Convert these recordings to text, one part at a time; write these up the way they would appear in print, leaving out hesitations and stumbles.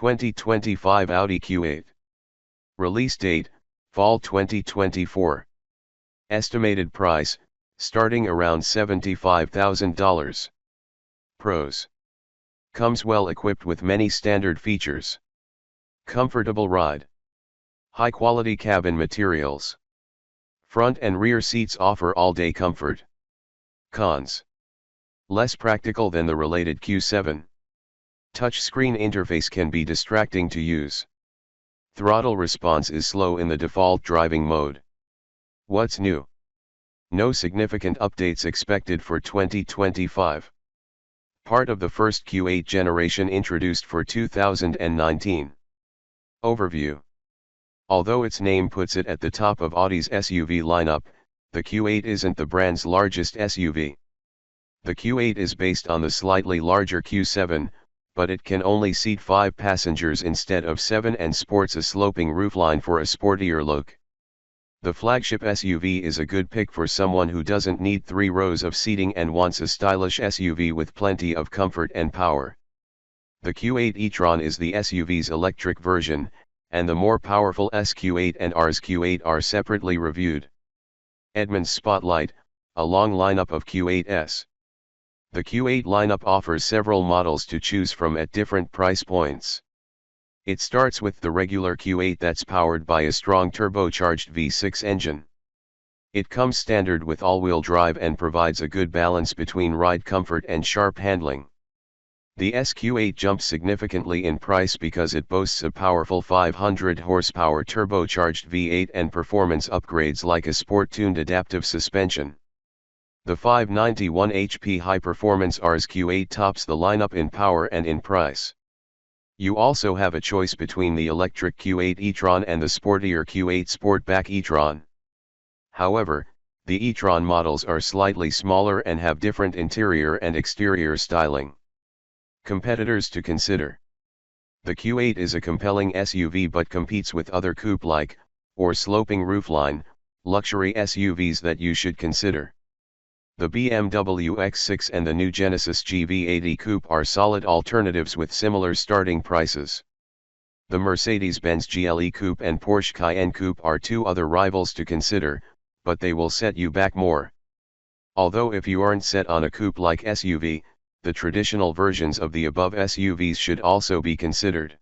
2025 Audi Q8. Release date, Fall 2024. Estimated price, starting around $75,000. Pros. Comes well equipped with many standard features. Comfortable ride. High quality cabin materials. Front and rear seats offer all-day comfort. Cons. Less practical than the related Q7. Touchscreen interface can be distracting to use. Throttle response is slow in the default driving mode. What's new? No significant updates expected for 2025. Part of the first Q8 generation introduced for 2019. Overview. Although its name puts it at the top of Audi's SUV lineup, the Q8 isn't the brand's largest SUV. The Q8 is based on the slightly larger Q7, but it can only seat 5 passengers instead of 7 and sports a sloping roofline for a sportier look. The flagship SUV is a good pick for someone who doesn't need 3 rows of seating and wants a stylish SUV with plenty of comfort and power. The Q8 e-tron is the SUV's electric version, and the more powerful SQ8 and Rs Q8 are separately reviewed. Edmunds Spotlight, a long lineup of Q8s. The Q8 lineup offers several models to choose from at different price points. It starts with the regular Q8 that's powered by a strong turbocharged V6 engine. It comes standard with all-wheel drive and provides a good balance between ride comfort and sharp handling. The SQ8 jumps significantly in price because it boasts a powerful 500 horsepower turbocharged V8 and performance upgrades like a sport-tuned adaptive suspension. The 591 HP high-performance Rs Q8 tops the lineup in power and in price. You also have a choice between the electric Q8 e-tron and the sportier Q8 Sportback e-tron. However, the e-tron models are slightly smaller and have different interior and exterior styling. Competitors to consider. The Q8 is a compelling SUV but competes with other coupe-like, or sloping roofline, luxury SUVs that you should consider. The BMW X6 and the new Genesis GV80 Coupe are solid alternatives with similar starting prices. The Mercedes-Benz GLE Coupe and Porsche Cayenne Coupe are 2 other rivals to consider, but they will set you back more. Although if you aren't set on a coupe-like SUV, the traditional versions of the above SUVs should also be considered.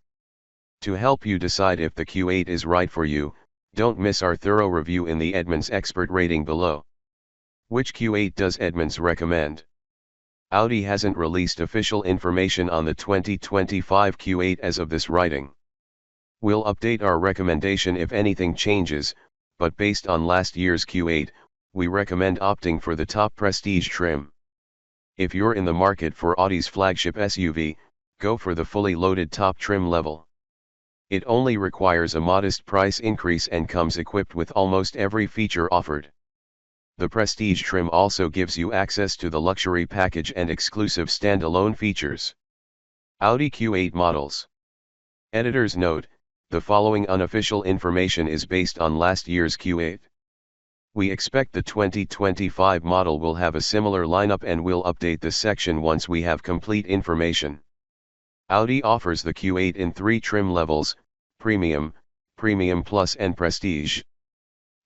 To help you decide if the Q8 is right for you, don't miss our thorough review in the Edmunds expert rating below. Which Q8 does Edmunds recommend? Audi hasn't released official information on the 2025 Q8 as of this writing. We'll update our recommendation if anything changes, but based on last year's Q8, we recommend opting for the top prestige trim. If you're in the market for Audi's flagship SUV, go for the fully loaded top trim level. It only requires a modest price increase and comes equipped with almost every feature offered. The prestige trim also gives you access to the luxury package and exclusive standalone features. Audi Q8 models. Editor's note: the following unofficial information is based on last year's Q8. We expect the 2025 model will have a similar lineup and we'll update this section once we have complete information. Audi offers the Q8 in 3 trim levels: Premium, Premium Plus and Prestige.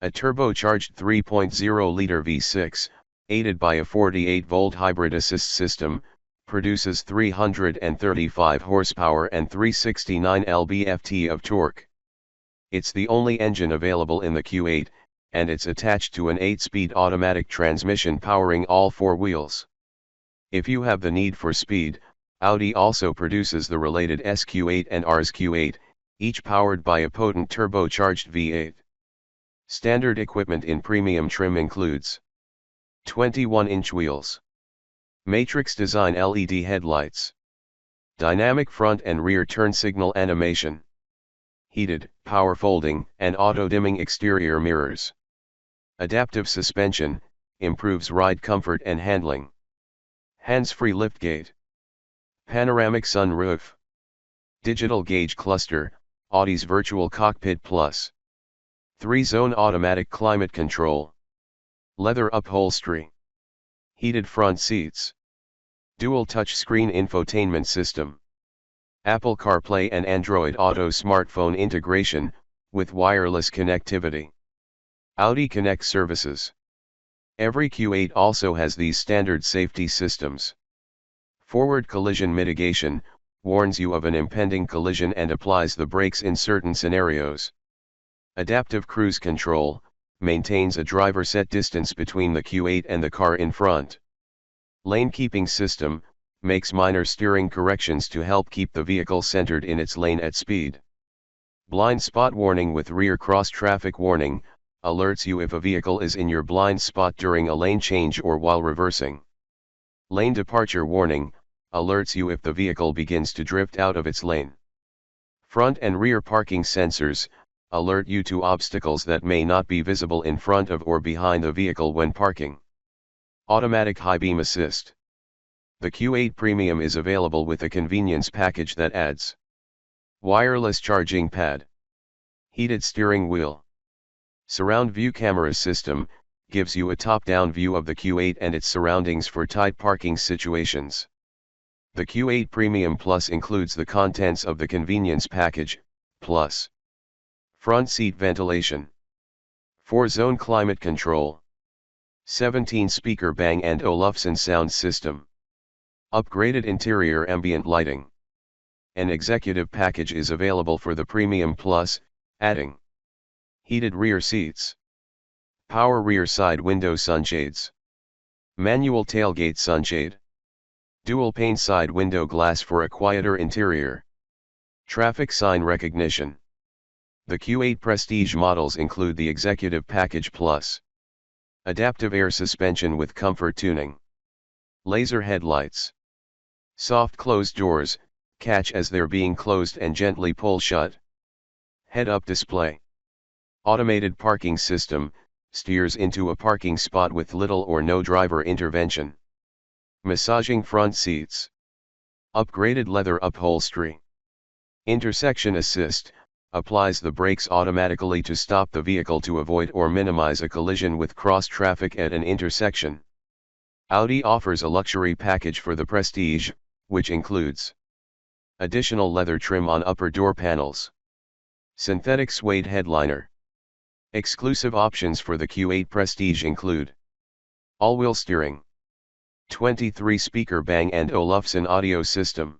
A turbocharged 3.0-liter V6, aided by a 48-volt hybrid assist system, produces 335 horsepower and 369 lb-ft of torque. It's the only engine available in the Q8, and it's attached to an 8-speed automatic transmission powering all 4 wheels. If you have the need for speed, Audi also produces the related SQ8 and Rs Q8, each powered by a potent turbocharged V8. Standard equipment in premium trim includes 21-inch wheels, matrix design LED headlights, dynamic front and rear turn signal animation, heated, power folding, and auto-dimming exterior mirrors. Adaptive suspension, improves ride comfort and handling. Hands-free liftgate. Panoramic sunroof. Digital gauge cluster, Audi's Virtual Cockpit Plus. 3-zone automatic climate control. Leather upholstery. Heated front seats. Dual touchscreen infotainment system. Apple CarPlay and Android Auto smartphone integration, with wireless connectivity. Audi Connect services. Every Q8 also has these standard safety systems. Forward collision mitigation, warns you of an impending collision and applies the brakes in certain scenarios. Adaptive cruise control, maintains a driver set distance between the Q8 and the car in front. Lane keeping system, makes minor steering corrections to help keep the vehicle centered in its lane at speed. Blind spot warning with rear cross traffic warning, alerts you if a vehicle is in your blind spot during a lane change or while reversing. Lane departure warning, alerts you if the vehicle begins to drift out of its lane. Front and rear parking sensors, alert you to obstacles that may not be visible in front of or behind the vehicle when parking. Automatic high beam assist. The Q8 Premium is available with a convenience package that adds wireless charging pad, heated steering wheel. Surround view camera system, gives you a top-down view of the Q8 and its surroundings for tight parking situations. The Q8 Premium Plus includes the contents of the convenience package, plus front seat ventilation, 4-zone climate control, 17-speaker Bang & Olufsen sound system, upgraded interior ambient lighting. An executive package is available for the Premium Plus, adding heated rear seats, power rear side window sunshades, manual tailgate sunshade, dual pane side window glass for a quieter interior, traffic sign recognition. The Q8 Prestige models include the Executive Package Plus, adaptive air suspension with comfort tuning, laser headlights, soft closed doors, catch as they're being closed and gently pull shut, head-up display, automated parking system, steers into a parking spot with little or no driver intervention, massaging front seats, upgraded leather upholstery, intersection assist, applies the brakes automatically to stop the vehicle to avoid or minimize a collision with cross traffic at an intersection. Audi offers a luxury package for the Prestige, which includes additional leather trim on upper door panels, synthetic suede headliner. Exclusive options for the Q8 Prestige include all-wheel steering, 23-speaker Bang & Olufsen audio system,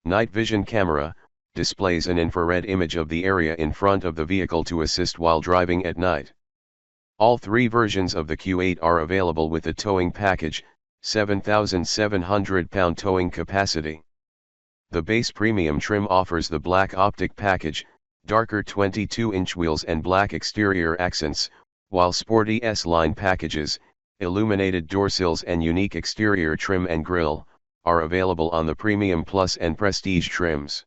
night vision camera, displays an infrared image of the area in front of the vehicle to assist while driving at night. All three versions of the Q8 are available with a towing package, 7,700-pound towing capacity. The base premium trim offers the black optic package, darker 22-inch wheels and black exterior accents, while sporty S-line packages, illuminated door sills and unique exterior trim and grille, are available on the Premium Plus and Prestige trims.